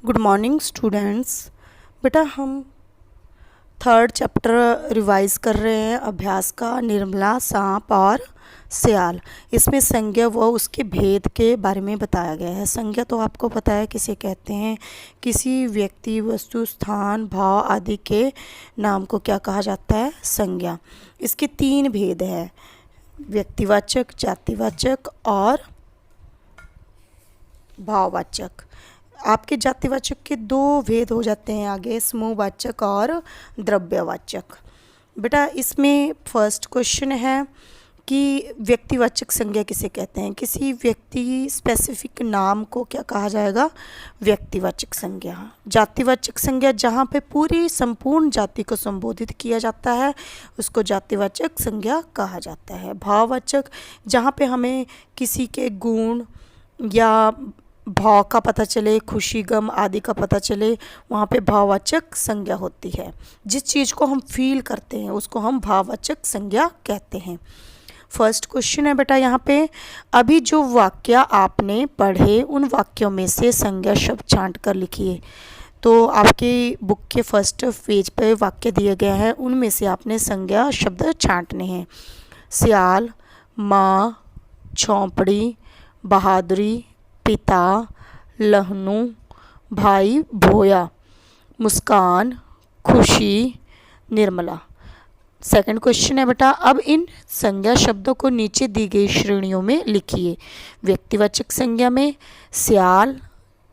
Good morning students. बेटा हम third chapter revise कर रहे हैं अभ्यास का, निर्मला, सांप और सियाल। इसमें संज्ञा व उसके भेद के बारे में बताया गया है। संज्ञा तो आपको पता है किसे कहते हैं। किसी व्यक्ति, वस्तु, स्थान, भाव आदि के नाम को क्या कहा जाता है? संज्ञा। इसके तीन भेद हैं, व्यक्तिवाचक, जातिवाचक और भाववाचक। आपके जातिवाचक के दो भेद हो जाते हैं आगे, समूहवाचक और द्रव्यवाचक। बेटा इसमें फर्स्ट क्वेश्चन है कि व्यक्तिवाचक संज्ञा किसे कहते हैं? किसी व्यक्ति स्पेसिफिक नाम को क्या कहा जाएगा? व्यक्तिवाचक संज्ञा। जातिवाचक संज्ञा जहाँ पे पूरी संपूर्ण जाति को संबोधित किया जाता है उसको जातिवाचक संज्ञा कहा जाता है। भाववाचक जहाँ पे हमें किसी के गुण या भाव का पता चले, खुशी गम आदि का पता चले, वहाँ पे भाववाचक संज्ञा होती है। जिस चीज़ को हम फील करते हैं उसको हम भाववाचक संज्ञा कहते हैं। फर्स्ट क्वेश्चन है बेटा यहाँ पे, अभी जो वाक्य आपने पढ़े उन वाक्यों में से संज्ञा शब्द छांट कर लिखिए। तो आपकी बुक के फर्स्ट पेज पे वाक्य दिए गए हैं, उनमें से आपने संज्ञा शब्द छांटने हैं। सियाल, माँ, झोंपड़ी, बहादुरी, पिता, लहनू, भाई भोया, मुस्कान, खुशी, निर्मला। सेकंड क्वेश्चन है बेटा, अब इन संज्ञा शब्दों को नीचे दी गई श्रेणियों में लिखिए। व्यक्तिवाचक संज्ञा में सियाल,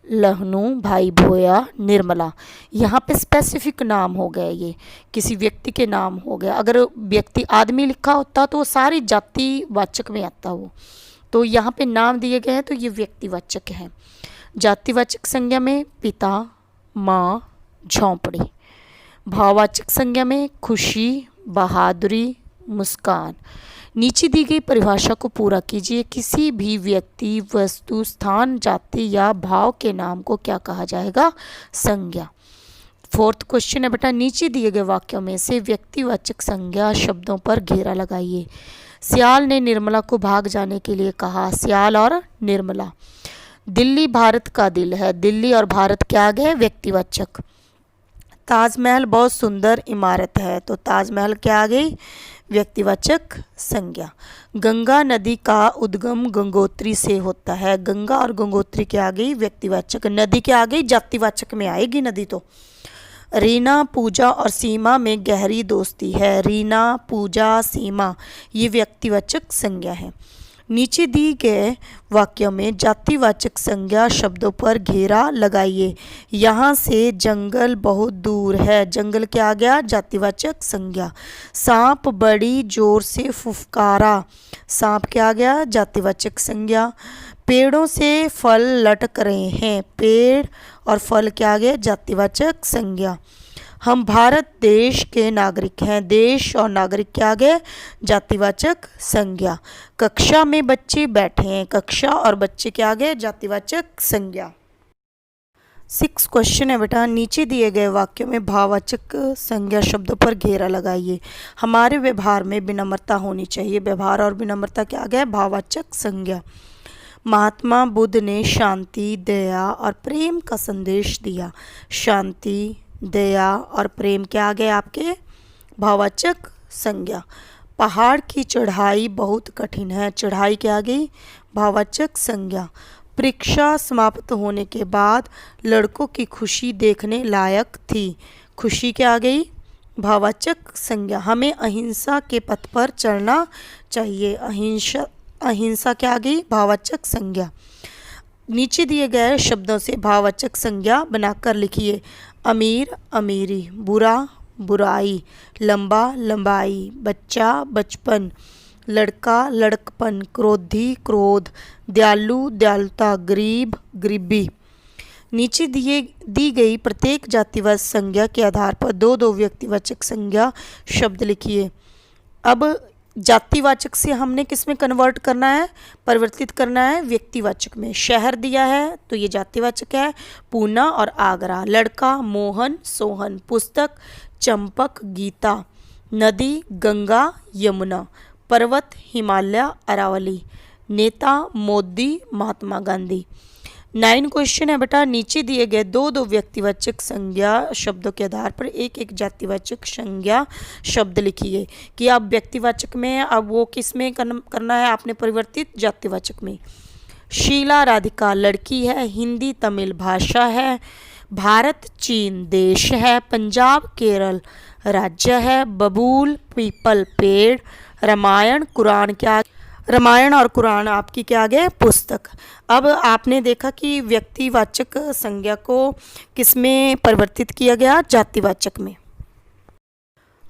लहनू, भाई भोया, निर्मला। यहाँ पे स्पेसिफिक नाम हो गए, ये किसी व्यक्ति के नाम हो गया। अगर व्यक्ति आदमी लिखा होता तो सारी जातिवाचक में आता वो, तो यहाँ पे नाम दिए गए हैं तो ये व्यक्तिवाचक हैं। जातिवाचक संज्ञा में पिता, माँ, झोंपड़ी। भाववाचक संज्ञा में खुशी, बहादुरी, मुस्कान। नीचे दी गई परिभाषा को पूरा कीजिए। किसी भी व्यक्ति, वस्तु, स्थान, जाति या भाव के नाम को क्या कहा जाएगा? संज्ञा। फोर्थ क्वेश्चन है बेटा, नीचे दिए गए वाक्यों में से व्यक्तिवाचक संज्ञा शब्दों पर घेरा लगाइए। सियाल ने निर्मला को भाग जाने के लिए कहा। सियाल और निर्मला। दिल्ली भारत का दिल है। दिल्ली और भारत क्या आ गए? व्यक्तिवाचक। ताजमहल बहुत सुंदर इमारत है, तो ताजमहल क्या आ गई? व्यक्तिवाचक संज्ञा। गंगा नदी का उद्गम गंगोत्री से होता है। गंगा और गंगोत्री क्या आ गई? व्यक्तिवाचक। नदी क्या आ गई? जातिवाचक में आएगी नदी तो। रीना, पूजा और सीमा में गहरी दोस्ती है। रीना, पूजा, सीमा ये व्यक्तिवाचक संज्ञा है। नीचे दी गए वाक्यों में जातिवाचक संज्ञा शब्दों पर घेरा लगाइए। यहाँ से जंगल बहुत दूर है। जंगल क्या आ गया? जातिवाचक संज्ञा। सांप बड़ी जोर से फुफकारा। सांप क्या आ गया? जातिवाचक संज्ञा। पेड़ों से फल लटक रहे हैं। पेड़ और फल क्या आ गए? जातिवाचक संज्ञा। हम भारत देश के नागरिक हैं। देश और नागरिक क्या आ गए? जातिवाचक संज्ञा। कक्षा में बच्चे बैठे हैं। कक्षा और बच्चे क्या आ गए? जातिवाचक संज्ञा। 6 क्वेश्चन है बेटा, नीचे दिए गए वाक्यों में भाववाचक संज्ञा शब्दों पर घेरा लगाइए। हमारे व्यवहार में विनम्रता होनी चाहिए। व्यवहार और विनम्रता क्या आ गए? भाववाचक संज्ञा। महात्मा बुद्ध ने शांति, दया और प्रेम का संदेश दिया। शांति, दया और प्रेम क्या आ गए आपके? भाववाचक संज्ञा। पहाड़ की चढ़ाई बहुत कठिन है। चढ़ाई क्या आ गई? भाववाचक संज्ञा। परीक्षा समाप्त होने के बाद लड़कों की खुशी देखने लायक थी। खुशी क्या आ गई? भाववाचक संज्ञा। हमें अहिंसा के पथ पर चलना चाहिए। अहिंसा क्या आ गई? भाववाचक संज्ञा। नीचे दिए गए शब्दों से भाववाचक संज्ञा बनाकर लिखिए। अमीर, अमीरी। बुरा, बुराई। लंबा, लंबाई। बच्चा, बचपन। लड़का, लड़कपन। क्रोधी, क्रोध। दयालु, दयालुता। गरीब, गरीबी। नीचे दी गई प्रत्येक जातिवाचक संज्ञा के आधार पर दो दो व्यक्तिवाचक संज्ञा शब्द लिखिए। अब जातिवाचक से हमने किस में कन्वर्ट करना है? परिवर्तित करना है व्यक्तिवाचक में। शहर दिया है तो ये जातिवाचक है, पूना और आगरा। लड़का, मोहन, सोहन। पुस्तक, चंपक, गीता। नदी, गंगा, यमुना। पर्वत, हिमालय, अरावली। नेता, मोदी, महात्मा गांधी। 9 क्वेश्चन है बेटा, नीचे दिए गए दो दो व्यक्तिवाचक संज्ञा शब्दों के आधार पर एक एक जातिवाचक संज्ञा शब्द लिखिए। कि अब व्यक्तिवाचक में, अब वो किस में करना है आपने, परिवर्तित जातिवाचक में। शीला राधिका लड़की है, हिंदी तमिल भाषा है, भारत चीन देश है, पंजाब केरल राज्य है, बबूल पीपल पेड़, रामायण कुरान क्या, रामायण और कुरान आपकी क्या आगे पुस्तक। अब आपने देखा कि व्यक्तिवाचक संज्ञा को किस में परिवर्तित किया गया, जातिवाचक में।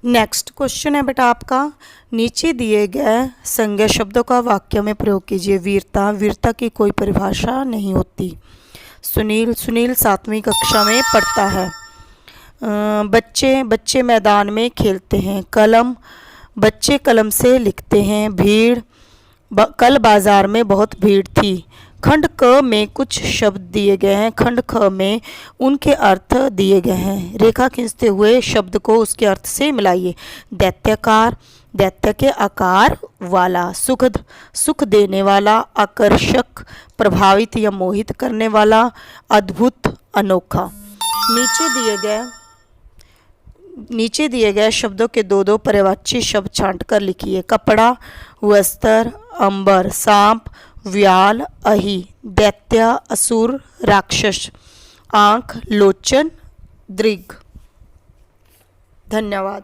नेक्स्ट क्वेश्चन है बेटा आपका, नीचे दिए गए संज्ञा शब्दों का वाक्य में प्रयोग कीजिए। वीरता, वीरता की कोई परिभाषा नहीं होती। सुनील, सुनील 7वीं कक्षा में पढ़ता है। बच्चे, बच्चे मैदान में खेलते हैं। कलम, बच्चे कलम से लिखते हैं। भीड़, कल बाजार में बहुत भीड़ थी। खंड क में कुछ शब्द दिए गए हैं, खंड ख में उनके अर्थ दिए गए हैं। रेखा खींचते हुए शब्द को उसके अर्थ से मिलाइए। दैत्याकार, दैत्य के आकार वाला। सुखद, सुख देने वाला। आकर्षक, प्रभावित या मोहित करने वाला। अद्भुत, अनोखा। नीचे दिए गए शब्दों के दो दो पर्यायवाची शब्द छांट कर लिखिए। कपड़ा, वस्त्र, अंबर, सांप, व्याल, अहि, दैत्य, असुर, राक्षस। आंख, लोचन, दृग। धन्यवाद।